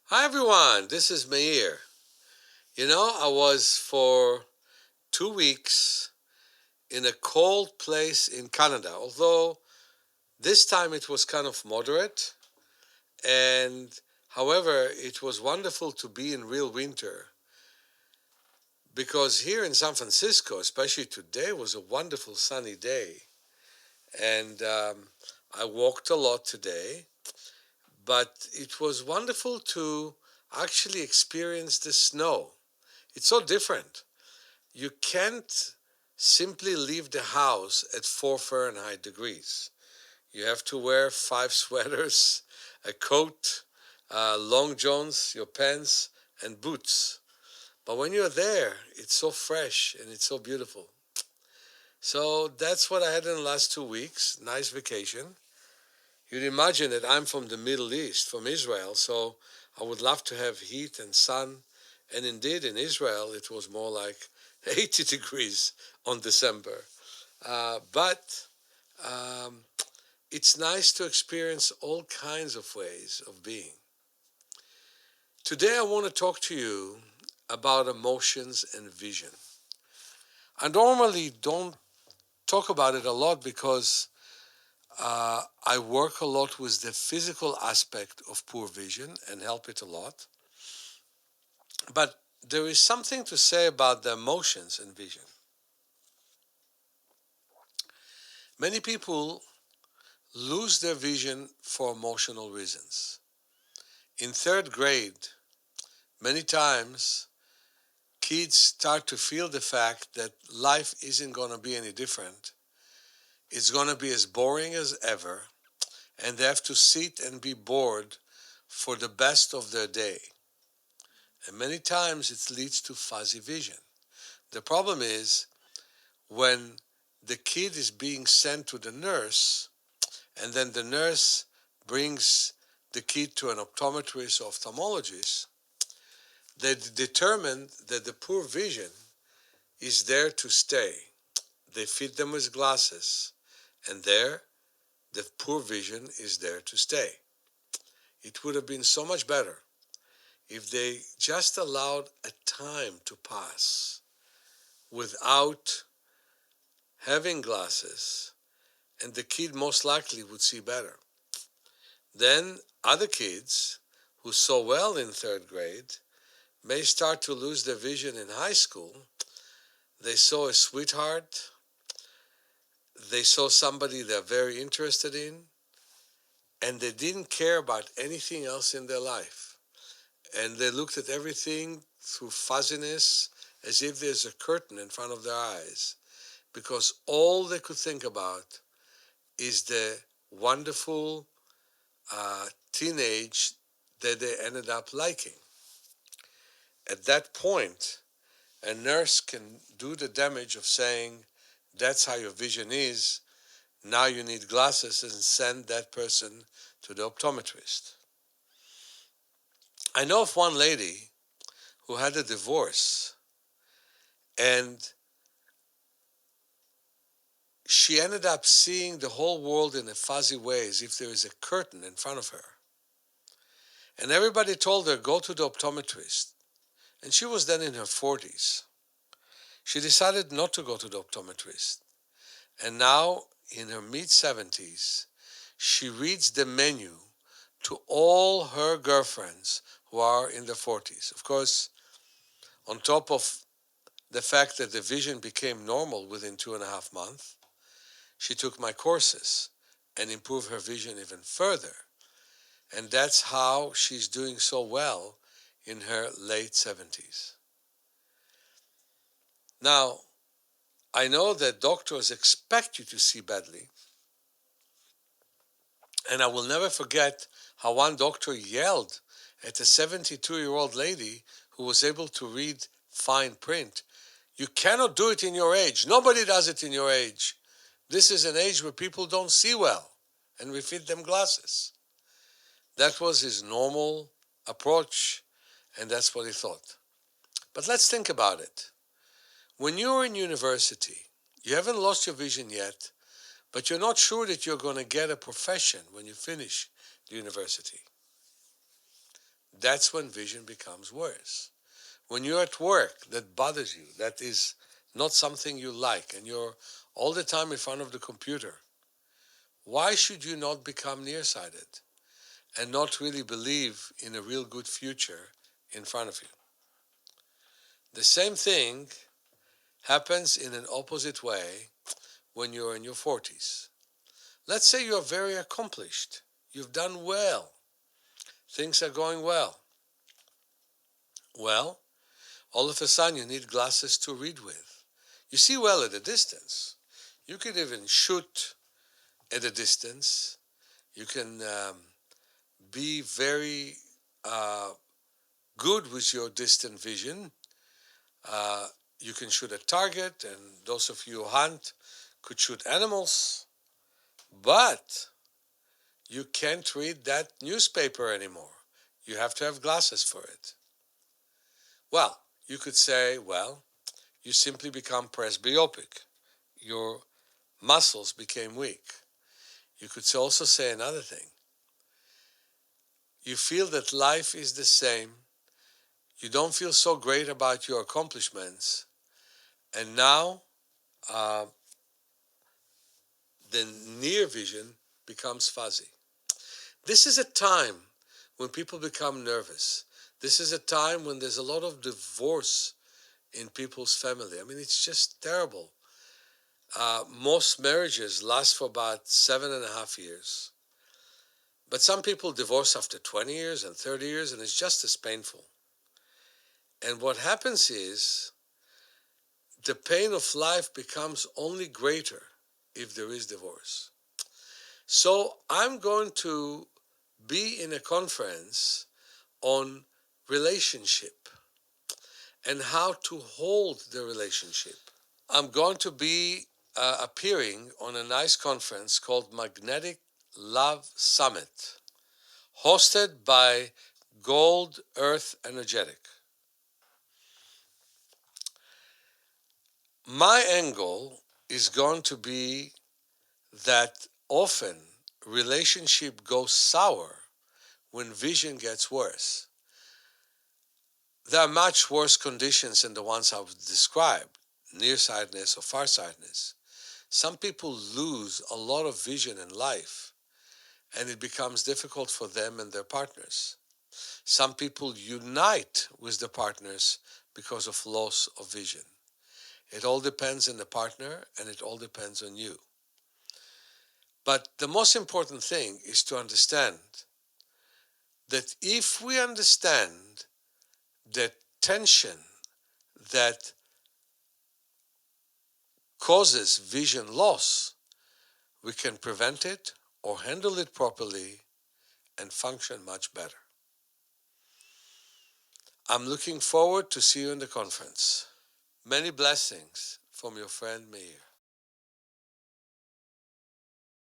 Hi everyone, this is Meir. I was for 2 weeks in a cold place in Canada, although this time it was kind of moderate. And however, it was wonderful to be in real winter because here in San Francisco, especially today, was a wonderful sunny day. And I walked a lot today, but it was wonderful to actually experience the snow. It's so different. You can't simply leave the house at 4 Fahrenheit degrees. You have to wear 5 sweaters, a coat, long johns, your pants, and boots. But when you're there, it's so fresh and it's so beautiful. So that's what I had in the last 2 weeks. Nice vacation. You'd imagine that I'm from the Middle East, from Israel, so I would love to have heat and sun. And indeed, in Israel, it was more like 80 degrees on December. But um, it's nice to experience all kinds of ways of being. Today, I want to talk to you about emotions and vision. I normally don't talk about it a lot because I work a lot with the physical aspect of poor vision and help it a lot. But there is something to say about the emotions and vision. Many people lose their vision for emotional reasons. In third grade, many times kids start to feel the fact that life isn't going to be any different. It's going to be as boring as ever, and they have to sit and be bored for the best of their day. And many times it leads to fuzzy vision. The problem is when the kid is being sent to the nurse, and then the nurse brings the kid to an optometrist or ophthalmologist, they determine that the poor vision is there to stay. They fit them with glasses, and there, the poor vision is there to stay. It would have been so much better if they just allowed a time to pass without having glasses, and the kid most likely would see better. Then other kids who saw well in third grade may start to lose their vision in high school. They saw a sweetheart, they saw somebody they're very interested in, and they didn't care about anything else in their life. And they looked at everything through fuzziness as if there's a curtain in front of their eyes, because all they could think about is the wonderful teenage that they ended up liking. At that point, a nurse can do the damage of saying, that's how your vision is, now you need glasses, and send that person to the optometrist. I know of one lady who had a divorce, and she ended up seeing the whole world in a fuzzy way, as if there is a curtain in front of her. And everybody told her, go to the optometrist. And she was then in her 40s. She decided not to go to the optometrist. And now, in her mid 70s, she reads the menu to all her girlfriends who are in their 40s. Of course, on top of the fact that the vision became normal within 2.5 months, she took my courses and improved her vision even further. And that's how she's doing so well in her late 70s. Now, I know that doctors expect you to see badly, and I will never forget how one doctor yelled at a 72-year-old lady who was able to read fine print. You cannot do it in your age. Nobody does it in your age. This is an age where people don't see well, and we fit them glasses. That was his normal approach, and that's what he thought. But let's think about it. When you're in university, you haven't lost your vision yet, but you're not sure that you're going to get a profession when you finish the university. that's when vision becomes worse. When you're at work that bothers you, that is not something you like, and you're all the time in front of the computer, why should you not become nearsighted and not really believe in a real good future in front of you? The same thing happens in an opposite way when you're in your 40s. Let's say you're very accomplished. You've done well. Things are going well. Well, all of a sudden you need glasses to read with. You see well at a distance. You could even shoot at a distance. You can be very uh, good with your distant vision. Uh, you can shoot a target, and those of you who hunt could shoot animals, but you can't read that newspaper anymore. You have to have glasses for it. Well, you could say, well, you simply become presbyopic. Your muscles became weak. You could also say another thing. You feel that life is the same. You don't feel so great about your accomplishments. And now uh, the near vision becomes fuzzy. This is a time when people become nervous. This is a time when there's a lot of divorce in people's family. I mean, it's just terrible. Most marriages last for about 7.5 years. But some people divorce after 20 years and 30 years, and it's just as painful. And what happens is the pain of life becomes only greater if there is divorce. So I'm going to be in a conference on relationship and how to hold the relationship. I'm going to be appearing on a nice conference called Magnetic Love Summit, hosted by Gold Earth Energetic. My angle is going to be that often relationship goes sour when vision gets worse. There are much worse conditions than the ones I've described, nearsightedness or farsightedness. Some people lose a lot of vision in life, and it becomes difficult for them and their partners. Some people unite with their partners because of loss of vision. It all depends on the partner, and it all depends on you. But the most important thing is to understand that if we understand the tension that causes vision loss, we can prevent it or handle it properly and function much better. I'm looking forward to see you in the conference. Many blessings from your friend Meir.